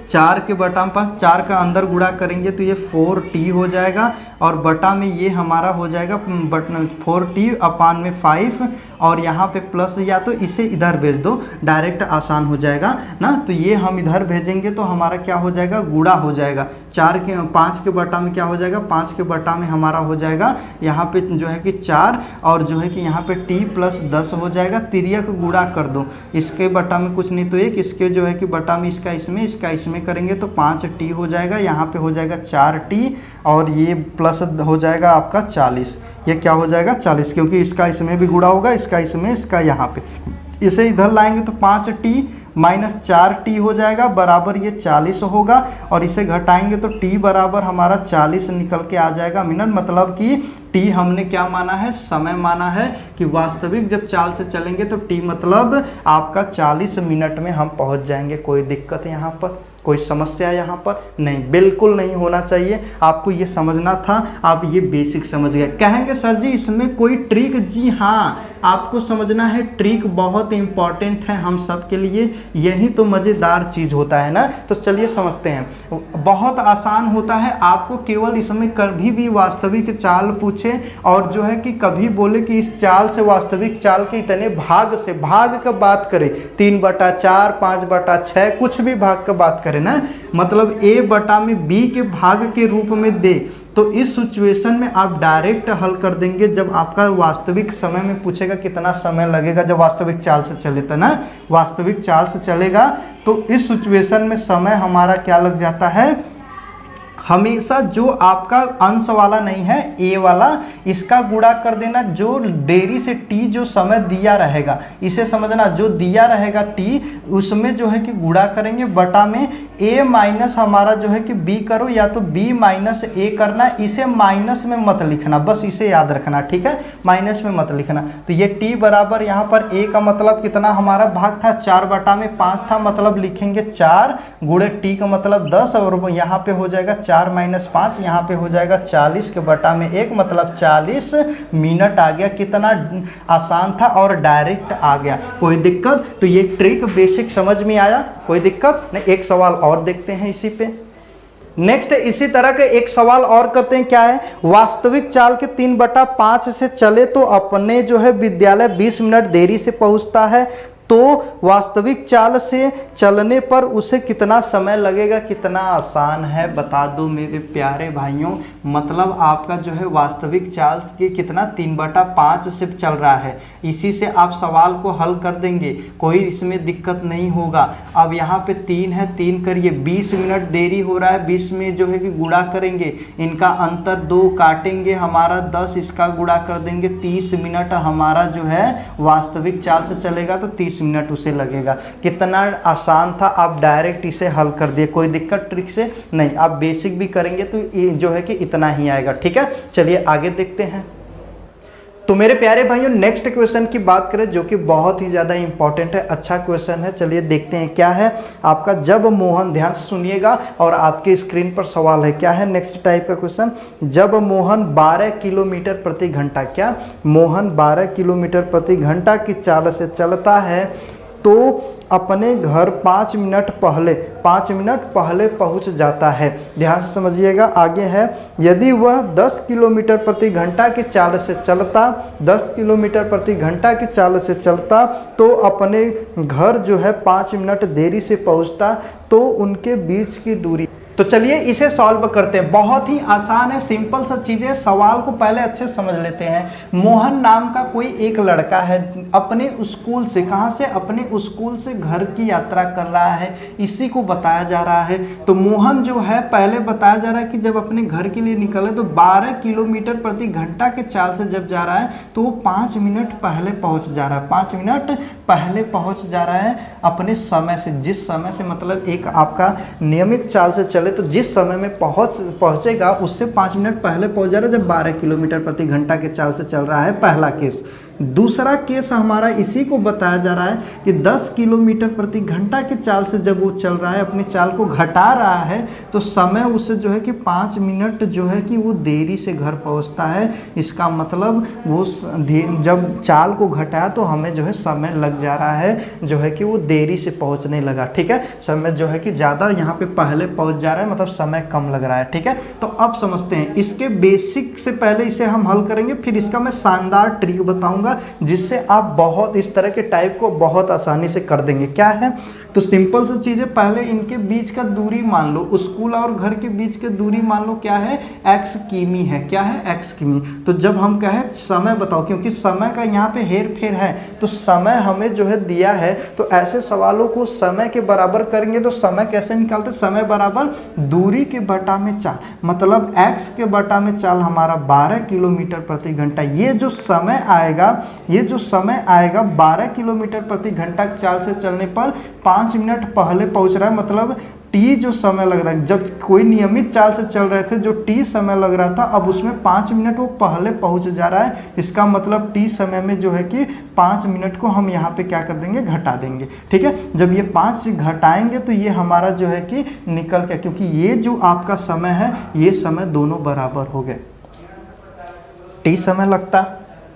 4 के बटा में 5, 4 का अंदर गुणा करेंगे तो ये 4t हो जाएगा, और बटा में ये हमारा हो जाएगा 4t/5, और यहाँ पे प्लस, या तो इसे इधर भेज दो, डायरेक्ट आसान हो जाएगा ना। तो ये हम इधर भेजेंगे तो हमारा क्या हो जाएगा, गुणा हो जाएगा। 5 के बटा में क्या हो जाएगा, 5 के बटा में हमारा हो जाएगा यहाँ पे जो है कि 4, और जो है कि यहाँ पे t+10 हो जाएगा। तिर्यक गुणा कर दो, इसके बटा में कुछ नहीं तो 1, इसके जो है कि बटा में इसका इसमें करेंगे तो 5t हो जाएगा, यहाँ पे हो जाएगा 4t, और ये प्लस हो जाएगा आपका 40। ये क्या हो जाएगा 40, क्योंकि इसका इसमें भी गुणा होगा, इसका इसमें, इसका यहाँ पे, इसे इधर लाएंगे तो 5t - 4t हो जाएगा, बराबर ये 40 होगा, और इसे घटाएंगे तो t बराबर हमारा 40 निकल के आ जाएगा मिनट। मतलब कि t हमने क्या माना है, समय माना है, कि वास्तविक जब चाल से चलेंगे तो t मतलब आपका 40 मिनट में हम पहुंच जाएंगे। कोई दिक्कत यहाँ पर, कोई समस्या यहाँ पर नहीं, बिल्कुल नहीं होना चाहिए। आपको ये समझना था, आप ये बेसिक समझ गए। कहेंगे सर जी इसमें कोई ट्रिक, जी हाँ, आपको समझना है, ट्रिक बहुत इंपॉर्टेंट है हम सब के लिए, यही तो मज़ेदार चीज़ होता है ना। तो चलिए समझते हैं, बहुत आसान होता है। आपको केवल इसमें कभी भी वास्तविक चाल पूछे और जो है कि कभी बोले कि इस चाल से वास्तविक चाल के इतने भाग से, भाग का बात करें, 3/4, 5/6, कुछ भी भाग का बात करें ना, मतलब a बटा में b के भाग के रूप में दे, तो इस सिचुएशन में आप डायरेक्ट हल कर देंगे। जब आपका वास्तविक समय में पूछेगा कितना समय लगेगा, जब वास्तविक चाल से चले तो ना, वास्तविक चाल से चलेगा तो इस सिचुएशन में समय हमारा क्या लग जाता है, हमेशा जो आपका अंश वाला नहीं है ए वाला, इसका गुणा कर देना, जो देरी से टी जो समय दिया रहेगा, इसे समझना, जो दिया रहेगा टी उसमें जो है कि गुणा करेंगे, बटा में ए माइनस हमारा जो है कि बी करो, या तो बी माइनस ए करना, इसे माइनस में मत लिखना, बस इसे याद रखना, ठीक है, माइनस में मत लिखना। तो ये टी बराबर यहाँ पर ए का मतलब कितना हमारा भाग था, 4/5 था, मतलब लिखेंगे 4 गुणे टी का मतलब 10, और यहाँ पे हो जाएगा 4 - 5, यहाँ पे हो जाएगा 40 के बटा में 1, मतलब 40 मिनट आ गया। कितना आसान था और डायरेक्ट आ गया, कोई दिक्कत? तो ये ट्रिक बेसिक समझ में आया, कोई दिक्कत नहीं। एक सवाल और देखते हैं इसी पे। नेक्स्ट इसी तरह के एक सवाल और करते हैं, क्या है, वास्तविक चाल के 3/5 से चले तो अपने जो है विद्यालय 20 मिनट देरी से पहुंचता है, तो वास्तविक चाल से चलने पर उसे कितना समय लगेगा। कितना आसान है बता दो मेरे प्यारे भाइयों। मतलब आपका जो है वास्तविक चाल के कितना 3/5 से चल रहा है। इसी से आप सवाल को हल कर देंगे, कोई इसमें दिक्कत नहीं होगा। अब यहाँ पे 3 है, 3 करिए, 20 मिनट देरी हो रहा है, 20 में जो है कि गुणा करेंगे, इनका अंतर 2 काटेंगे, हमारा 10, इसका गुणा कर देंगे, 30 मिनट हमारा जो है वास्तविक चाल से चलेगा तो 30 मिनट उसे लगेगा। कितना आसान था, आप डायरेक्ट इसे हल कर दिए, कोई दिक्कत ट्रिक से नहीं। आप बेसिक भी करेंगे तो ये जो है कि इतना ही आएगा। ठीक है, चलिए आगे देखते हैं। तो मेरे प्यारे भाइयों नेक्स्ट क्वेश्चन की बात करें जो कि बहुत ही ज़्यादा इंपॉर्टेंट है, अच्छा क्वेश्चन है। चलिए देखते हैं क्या है आपका। जब मोहन, ध्यान से सुनिएगा और आपके स्क्रीन पर सवाल है, क्या है नेक्स्ट टाइप का क्वेश्चन। जब मोहन 12 किलोमीटर प्रति घंटा, क्या मोहन 12 किलोमीटर प्रति घंटा की चाल से चलता है तो अपने घर 5 मिनट पहले पहुंच जाता है। ध्यान से समझिएगा, आगे है। यदि वह 10 किलोमीटर प्रति घंटा की चाल से चलता, 10 किलोमीटर प्रति घंटा की चाल से चलता तो अपने घर जो है 5 मिनट देरी से पहुंचता, तो उनके बीच की दूरी। तो चलिए इसे सॉल्व करते हैं। बहुत ही आसान है, सिंपल सा चीज़ें। सवाल को पहले अच्छे समझ लेते हैं। मोहन नाम का कोई एक लड़का है, अपने स्कूल से, कहाँ से, अपने स्कूल से घर की यात्रा कर रहा है, इसी को बताया जा रहा है। तो मोहन जो है पहले बताया जा रहा है कि जब अपने घर के लिए निकले तो 12 किलोमीटर प्रति घंटा के चाल से जब जा रहा है तो वो 5 मिनट पहले पहुँच जा रहा है, 5 मिनट पहले पहुँच जा रहा है अपने समय से। जिस समय से मतलब एक आपका नियमित चाल से चले तो जिस समय में पहुंचेगा उससे 5 मिनट पहले पहुंच जा रहा है जब 12 किलोमीटर प्रति घंटा के चाल से चल रहा है, पहला केस। दूसरा केस हमारा इसी को बताया जा रहा है कि 10 किलोमीटर प्रति घंटा की चाल से जब वो चल रहा है, अपनी चाल को घटा रहा है, तो समय उसे जो है कि 5 मिनट जो है कि वो देरी से घर पहुंचता है। इसका मतलब वो जब चाल को घटाया तो हमें जो है समय लग जा रहा है, जो है कि वो देरी से पहुंचने लगा। ठीक है, समय जो है कि ज़्यादा यहाँ पे पहले पहुंच जा रहा है, मतलब समय कम लग रहा है। ठीक है, तो अब समझते हैं इसके बेसिक से पहले इसे हम हल करेंगे, फिर इसका मैं शानदार ट्रिक बताऊंगा जिससे आप बहुत इस तरह के टाइप को बहुत आसानी से कर देंगे। क्या है, तो सिंपल सी चीजें, पहले इनके बीच का दूरी मान लो, स्कूल और घर के बीच की दूरी मान लो क्या है, x किमी है। क्या है, x किमी। तो जब हम कहें समय बताओ, क्योंकि समय का यहाँ पे हेर फेर है, तो समय हमें जो है दिया है, तो ऐसे सवालों को समय के बराबर करेंगे तो समय कैसे निकालते, समय बराबर दूरी के बटा में चाल, मतलब x के बटा में चाल हमारा 12 किलोमीटर प्रति घंटा। ये जो समय आएगा 12 किलोमीटर प्रति घंटा की चाल से चलने पर 5 मिनट पहले पहुंच रहा है, मतलब टी जो समय लग रहा है, जब कोई नियमित चाल से चल रहे थे जो टी समय लग रहा था, अब उसमें 5 मिनट वो पहले पहुंच जा रहा है। इसका मतलब टी समय में जो है कि 5 मिनट को हम यहाँ पे क्या कर देंगे, घटा देंगे। ठीक है, जब ये 5 से घटाएंगे तो ये हमारा जो है कि निकल के, क्योंकि ये जो आपका समय है ये समय दोनों बराबर हो गए। टी समय लगता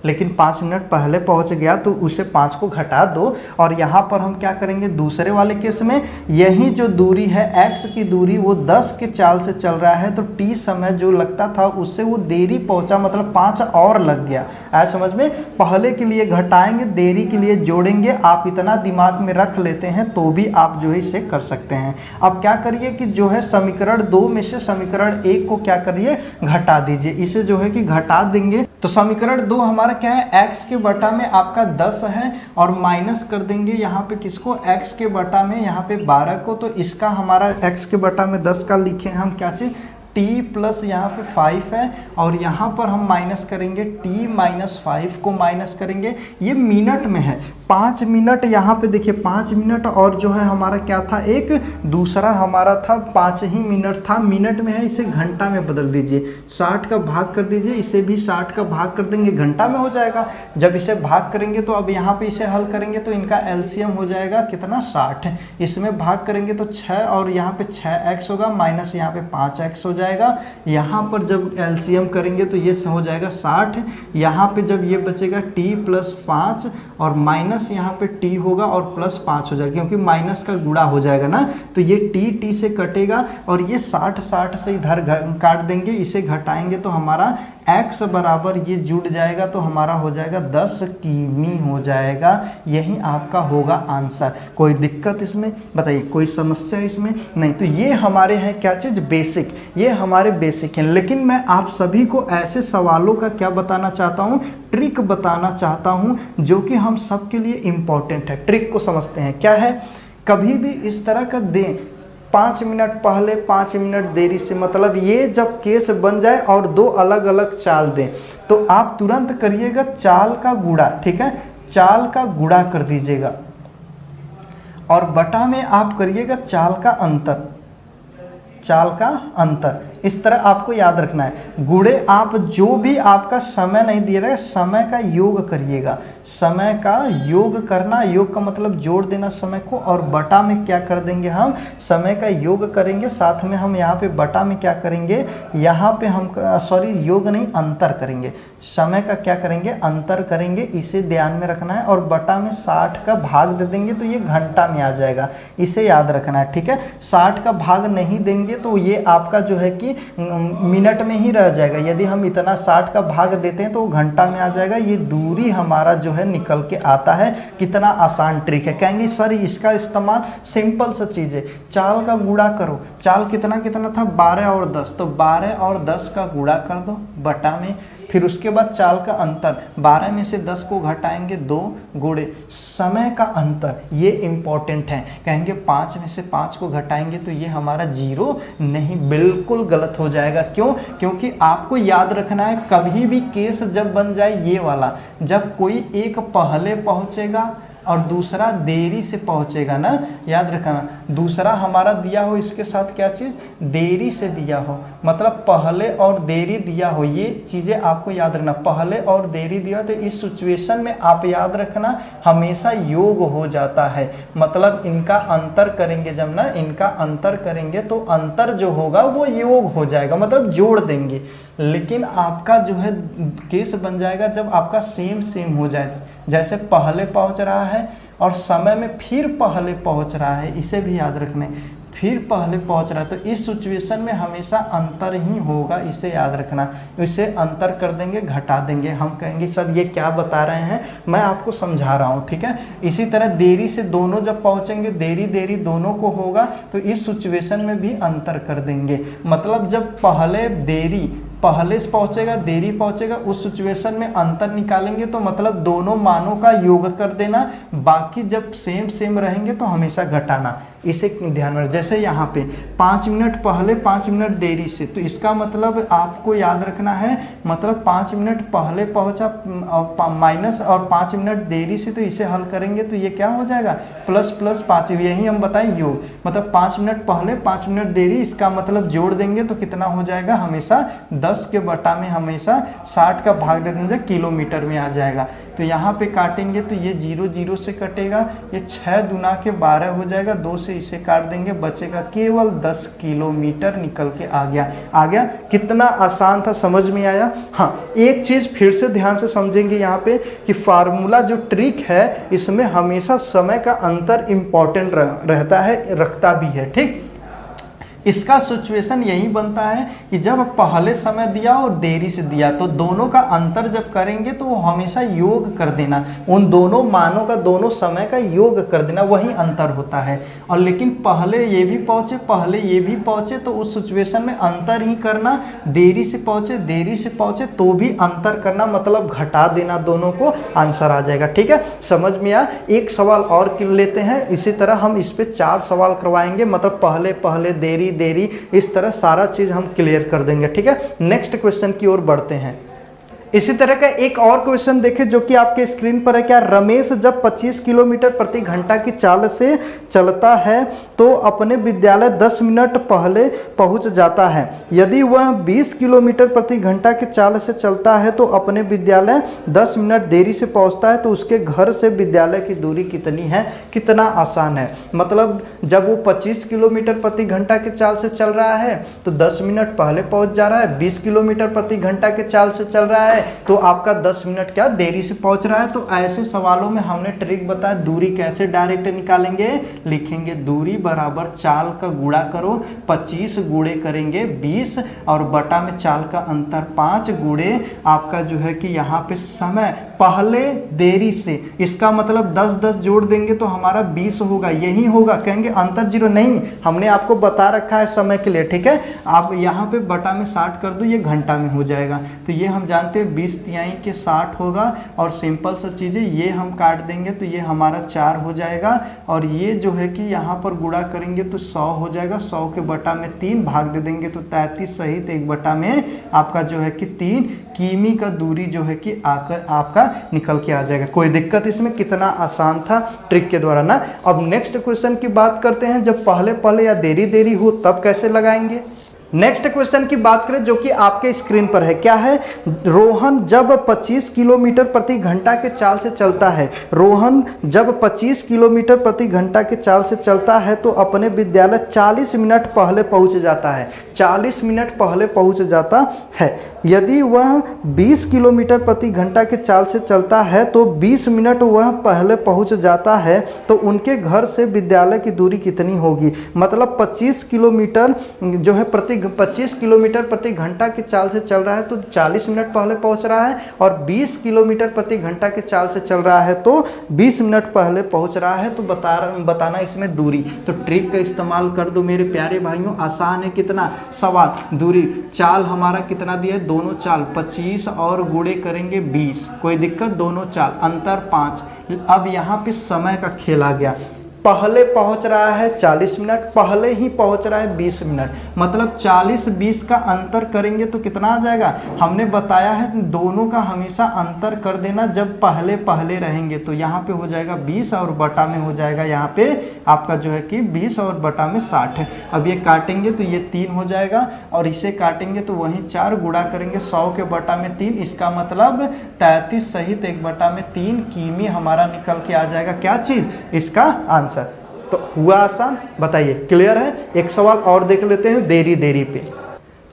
लेकिन 5 मिनट पहले पहुंच गया तो उसे 5 को घटा दो, और यहाँ पर हम क्या करेंगे, दूसरे वाले केस में यही जो दूरी है x की दूरी वो 10 के चाल से चल रहा है, तो t समय जो लगता था उससे वो देरी पहुंचा, मतलब 5 और लग गया। आया समझ में, पहले के लिए घटाएंगे, देरी के लिए जोड़ेंगे। आप इतना दिमाग में रख लेते हैं तो भी आप जो है इसे कर सकते हैं। अब क्या करिए कि जो है समीकरण 2 में से समीकरण 1 को क्या करिए, घटा दीजिए। इसे जो है कि घटा देंगे तो समीकरण 2 हमारा क्या है, x के बटा में आपका 10 है, और माइनस कर देंगे यहाँ पे किसको, x के बटा में यहाँ पे 12 को, तो इसका हमारा x के बटा में 10 का लिखे हम क्या चीज, t प्लस यहाँ पे 5 है, और यहाँ पर हम माइनस करेंगे t माइनस 5 को माइनस करेंगे। ये मिनट में है, 5 मिनट यहाँ पे देखिए 5 मिनट, और जो है हमारा क्या था, एक दूसरा हमारा था 5 ही मिनट था, मिनट में है, इसे घंटा में बदल दीजिए, 60 का भाग कर दीजिए, इसे भी 60 का भाग कर देंगे, घंटा में हो जाएगा। जब इसे भाग करेंगे तो अब यहाँ पे इसे हल करेंगे तो इनका एलसीएम हो जाएगा कितना, 60। इसमें भाग करेंगे तो 6, और यहाँ पे 6x होगा, माइनस यहाँ पे 5x हो जाएगा। यहाँ पर जब एलसीएम करेंगे तो ये हो जाएगा 60। यहाँ पे जब ये बचेगा t प्लस 5 और माइनस माइनस यहाँ पे टी होगा और प्लस 5 हो जाएगा, क्योंकि माइनस का गुणा हो जाएगा ना, तो ये टी से कटेगा और ये 60 से इधर काट देंगे, इसे घटाएंगे तो हमारा x बराबर ये जुड़ जाएगा, तो हमारा हो जाएगा 10 किमी हो जाएगा। यही आपका होगा आंसर। कोई दिक्कत इसमें बताइए, कोई समस्या इसमें नहीं? तो ये हमारे हैं क्या चीज़, बेसिक, ये हमारे बेसिक हैं। लेकिन मैं आप सभी को ऐसे सवालों का क्या बताना चाहता हूँ, ट्रिक बताना चाहता हूँ जो कि हम सब के लिए इम्पोर्टेंट है। ट्रिक को समझते हैं क्या है। कभी भी इस तरह का दें 5 मिनट पहले 5 मिनट देरी से, मतलब ये जब केस बन जाए और दो अलग अलग चाल दें तो आप तुरंत करिएगा चाल का गुणा, ठीक है, चाल का गुणा कर दीजिएगा और बटा में आप करिएगा चाल का अंतर, चाल का अंतर। इस तरह आपको याद रखना है। गुणे आप जो भी आपका समय नहीं दिया रहा है, समय का योग करिएगा, समय का योग करना, योग का मतलब जोड़ देना समय को, और बटा में क्या कर देंगे हम, समय का योग करेंगे, साथ में हम यहाँ पे बटा में क्या करेंगे, यहाँ पे हम सॉरी योग नहीं अंतर करेंगे, समय का क्या करेंगे, अंतर करेंगे, इसे ध्यान में रखना है। और बटा में 60 का भाग दे देंगे तो ये घंटा में आ जाएगा, इसे याद रखना है, ठीक है। 60 का भाग नहीं देंगे तो ये आपका जो है कि मिनट में ही रह जाएगा। यदि हम इतना 60 का भाग देते हैं तो वो घंटा में आ जाएगा। ये दूरी हमारा जो है निकल के आता है। कितना आसान ट्रिक है। कहेंगे सर इसका इस्तेमाल, सिंपल सा चीज़ है, चाल का गुणा करो। चाल कितना कितना था, 12 और 10, तो 12 और 10 का गुणा कर दो बटा में, फिर उसके बाद चाल का अंतर, 12 में से 10 को घटाएंगे 2 गुणे समय का अंतर, ये इंपॉर्टेंट है। कहेंगे 5 में से 5 को घटाएंगे तो ये हमारा 0 नहीं, बिल्कुल गलत हो जाएगा। क्यों? क्योंकि आपको याद रखना है, कभी भी केस जब बन जाए ये वाला, जब कोई एक पहले पहुंचेगा और दूसरा देरी से पहुंचेगा ना, याद रखना, दूसरा हमारा दिया हो इसके साथ क्या चीज़, देरी से दिया हो, मतलब पहले और देरी दिया हो, ये चीज़ें आपको याद रखना। पहले और देरी दिया तो इस सिचुएशन में आप याद रखना हमेशा योग हो जाता है, मतलब इनका अंतर करेंगे जब ना, इनका अंतर करेंगे तो अंतर जो होगा वो योग हो जाएगा, मतलब जोड़ देंगे। लेकिन आपका जो है केस बन जाएगा जब आपका सेम हो जाए, जैसे पहले पहुंच रहा है और समय में फिर पहले पहुंच रहा है, इसे भी याद रखना है, फिर पहले पहुंच रहा है, तो इस सिचुएशन में हमेशा अंतर ही होगा, इसे याद रखना। इसे अंतर कर देंगे, घटा देंगे। हम कहेंगे सर ये क्या बता रहे हैं, मैं आपको समझा रहा हूँ, ठीक है। इसी तरह देरी से दोनों जब पहुंचेंगे, देरी दोनों को होगा, तो इस सिचुएशन में भी अंतर कर देंगे। मतलब जब पहले देरी पहले से पहुंचेगा, देरी पहुंचेगा, उस सिचुएशन में अंतर निकालेंगे तो मतलब दोनों मानों का योग कर देना। बाकी जब सेम रहेंगे तो हमेशा घटाना, इसे ध्यान में। जैसे यहाँ पे 5 मिनट पहले 5 मिनट देरी से, तो इसका मतलब आपको याद रखना है, मतलब 5 मिनट पहले पहुंचा माइनस और 5 मिनट देरी से, तो इसे हल करेंगे तो ये क्या हो जाएगा, प्लस 5। यही हम बताएं योग, मतलब 5 मिनट पहले 5 मिनट देरी, इसका मतलब जोड़ देंगे तो कितना हो जाएगा, हमेशा 10 के बटा में हमेशा 60 का भाग दे देंगे, किलोमीटर में आ जाएगा। तो यहाँ पे काटेंगे तो ये 0 से कटेगा, ये 6 दूना के 12 हो जाएगा, 2 से इसे काट देंगे, बचेगा केवल 10 किलोमीटर निकल के आ गया। कितना आसान था, समझ में आया। हाँ, एक चीज़ फिर से ध्यान से समझेंगे यहाँ पे कि फार्मूला जो ट्रिक है इसमें हमेशा समय का अंतर इम्पॉर्टेंट रहता है, रखता भी है, ठीक। इसका सिचुएशन यही बनता है कि जब पहले समय दिया और देरी से दिया, तो दोनों का अंतर जब करेंगे तो वो हमेशा योग कर देना, उन दोनों मानों का, दोनों समय का योग कर देना, वही अंतर होता है। और लेकिन पहले ये भी पहुँचे, पहले ये भी पहुँचे, तो उस सिचुएशन में अंतर ही करना। देरी से पहुँचे तो भी अंतर करना, मतलब घटा देना दोनों को, आंसर आ जाएगा, ठीक है। समझ में आया। एक सवाल और लेते हैं, इसी तरह हम इस पर 4 सवाल करवाएंगे, मतलब पहले देरी, इस तरह सारा चीज हम क्लियर कर देंगे, ठीक है। नेक्स्ट क्वेश्चन की ओर बढ़ते हैं। इसी तरह का एक और क्वेश्चन देखें जो कि आपके स्क्रीन पर है। क्या रमेश जब 25 किलोमीटर प्रति घंटा की चाल से चलता है तो अपने विद्यालय 10 मिनट पहले पहुंच जाता है। यदि वह 20 किलोमीटर प्रति घंटा के चाल से चलता है तो अपने विद्यालय 10 मिनट देरी से पहुंचता है, तो उसके घर से विद्यालय की दूरी कितनी है? कितना आसान है। मतलब जब वो 25 किलोमीटर प्रति घंटा के चाल से चल रहा है तो 10 मिनट पहले पहुंच जा रहा है, 20 किलोमीटर प्रति घंटा के चाल से चल रहा है तो आपका 10 मिनट क्या देरी से पहुंच रहा है। तो ऐसे सवालों में हमने ट्रिक बताया, दूरी कैसे डायरेक्ट निकालेंगे। लिखेंगे दूरी बराबर चाल का गुणा करो, 25 गुणे करेंगे 20 और बटा में चाल का अंतर 5 गुणे आपका जो है कि यहाँ पे समय पहले देरी से, इसका मतलब 10-10 जोड़ देंगे तो हमारा 20 होगा, यही होगा। कहेंगे अंतर 0 नहीं, हमने आपको बता रखा है समय के लिए, ठीक है। आप यहाँ पे बटा में 60 कर दो, ये घंटा में हो जाएगा। तो ये हम जानते हैं 20 तिहाई के 60 होगा और सिंपल सा चीज़ है, ये हम काट देंगे तो ये हमारा 4 हो जाएगा और ये जो है कि यहाँ पर गुणा करेंगे तो 100 हो जाएगा। 100 के बटा में 3 भाग दे देंगे तो 33 सहित 1 बटा में आपका जो है कि 3 किमी का दूरी जो है कि आकर आपका निकल के आ जाएगा। कोई दिक्कत इसमें? कितना आसान था ट्रिक के द्वारा ना। अब नेक्स्ट क्वेश्चन की बात करते हैं, जब पहले पहले या देरी देरी हो तब कैसे लगाएंगे। नेक्स्ट क्वेश्चन की बात करें जो कि आपके स्क्रीन पर है, क्या है? रोहन जब 25 किलोमीटर प्रति घंटा के चाल से चलता है, रोहन जब 25 किलोमीटर प्रति घंटा के चाल से चलता है तो अपने विद्यालय 40 मिनट पहले पहुंच जाता है। 40 मिनट पहले पहुंच जाता है। यदि वह 20 किलोमीटर प्रति घंटा के चाल से चलता है तो 20 मिनट वह पहले पहुंच जाता है, तो उनके घर से विद्यालय की दूरी कितनी होगी। मतलब 25 किलोमीटर जो है 25 किलोमीटर प्रति घंटा की चाल से चल रहा है तो 40 मिनट पहले पहुंच रहा है, और 20 किलोमीटर प्रति घंटा की चाल से चल रहा है तो 20 मिनट पहले पहुंच रहा है। तो बताना इसमें दूरी। तो ट्रिक का इस्तेमाल कर दो मेरे प्यारे भाइयों, आसान है। कितना सवाल? दूरी, चाल हमारा कितना दिया है? दोनों चाल 25 और गुणे करेंगे 20, कोई दिक्कत? दोनों चाल अंतर 5। अब यहाँ पे समय का खेल आ गया, पहले पहुंच रहा है 40 मिनट, पहले ही पहुंच रहा है 20 मिनट, मतलब 40-20 का अंतर करेंगे तो कितना आ जाएगा। हमने बताया है दोनों का हमेशा अंतर कर देना जब पहले पहले रहेंगे। तो यहाँ पे हो जाएगा 20 और बटा में हो जाएगा यहाँ पे आपका जो है कि 20 और बटा में 60 है। अब ये काटेंगे तो ये 3 हो जाएगा और इसे काटेंगे तो वहीं 4 गुणा करेंगे 100 के बटा में 3, इसका मतलब 33 सहित 1 बटा में 3 किमी हमारा निकल के आ जाएगा। क्या चीज़? इसका आंसर। तो हुआ आसान, बताइए क्लियर है। एक सवाल और देख लेते हैं देरी देरी पे।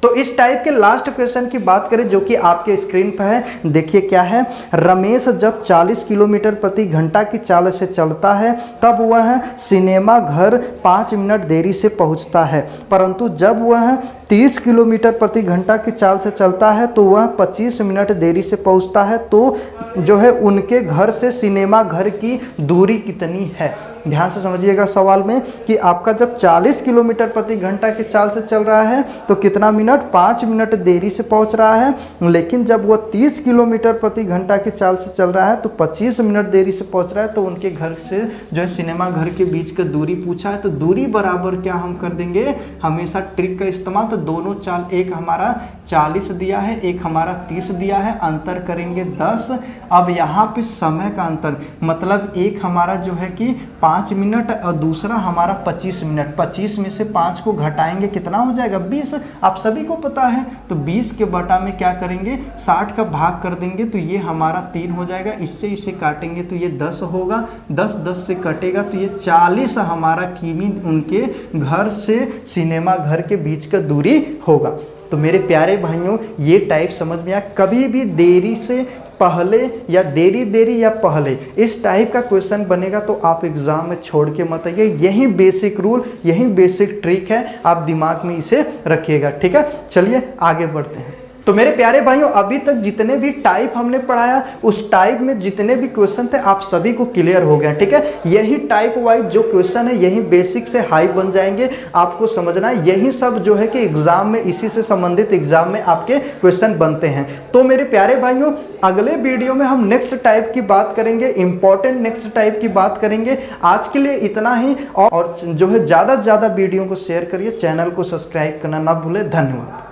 तो इस टाइप के लास्ट क्वेश्चन की बात करें जो कि आपके स्क्रीन पर है, देखिए क्या है। रमेश जब 40 किलोमीटर प्रति घंटा की चाल से चलता है तब वह सिनेमा घर 5 मिनट देरी से पहुंचता है, परंतु जब वह 30 किलोमीटर प्रति घंटा की चाल से चलता है तो वह 25 मिनट देरी से पहुंचता है। तो जो है उनके घर से सिनेमा घर की दूरी कितनी है। ध्यान से समझिएगा सवाल में कि आपका जब 40 किलोमीटर प्रति घंटा की चाल से चल रहा है तो कितना मिनट? 5 मिनट देरी से पहुंच रहा है, लेकिन जब वो 30 किलोमीटर प्रति घंटा की चाल से चल रहा है तो 25 मिनट देरी से पहुंच रहा है। तो उनके घर से जो है सिनेमा घर के बीच का दूरी पूछा है, तो दूरी बराबर क्या हम कर देंगे, हमेशा ट्रिक का इस्तेमाल। तो दोनों चाल, एक हमारा 40 दिया है, एक हमारा 30 दिया है, अंतर करेंगे 10। अब यहाँ पे समय का अंतर, मतलब एक हमारा जो है कि 5 मिनट और दूसरा हमारा 25 मिनट। 25 में से 5 को घटाएंगे कितना हो जाएगा? 20। आप सभी को पता है। तो 20 के बटा में क्या करेंगे? 60 का भाग कर देंगे तो ये हमारा 3 हो जाएगा। इससे इसे काटेंगे तो ये 10 होगा, 10 से कटेगा तो ये 40 हमारा किमी उनके घर से सिनेमा घर के बीच का दूरी होगा। तो मेरे प्यारे भाइयों, ये टाइप समझ में आया। कभी भी देरी से पहले या देरी देरी या पहले इस टाइप का क्वेश्चन बनेगा तो आप एग्जाम में छोड़ के मत आइए। यही बेसिक रूल, यही बेसिक ट्रिक है, आप दिमाग में इसे रखिएगा। ठीक है, चलिए आगे बढ़ते हैं। तो मेरे प्यारे भाइयों, अभी तक जितने भी टाइप हमने पढ़ाया उस टाइप में जितने भी क्वेश्चन थे आप सभी को क्लियर हो गया। ठीक है, यही टाइप वाइज जो क्वेश्चन है यही बेसिक से हाई बन जाएंगे, आपको समझना है। यही सब जो है कि एग्जाम में, इसी से संबंधित एग्जाम में आपके क्वेश्चन बनते हैं। तो मेरे प्यारे भाइयों, अगले वीडियो में हम नेक्स्ट टाइप की बात करेंगे, इंपॉर्टेंट नेक्स्ट टाइप की बात करेंगे। आज के लिए इतना ही, और जो है ज़्यादा से ज़्यादा वीडियो को शेयर करिए, चैनल को सब्सक्राइब करना ना भूलें। धन्यवाद।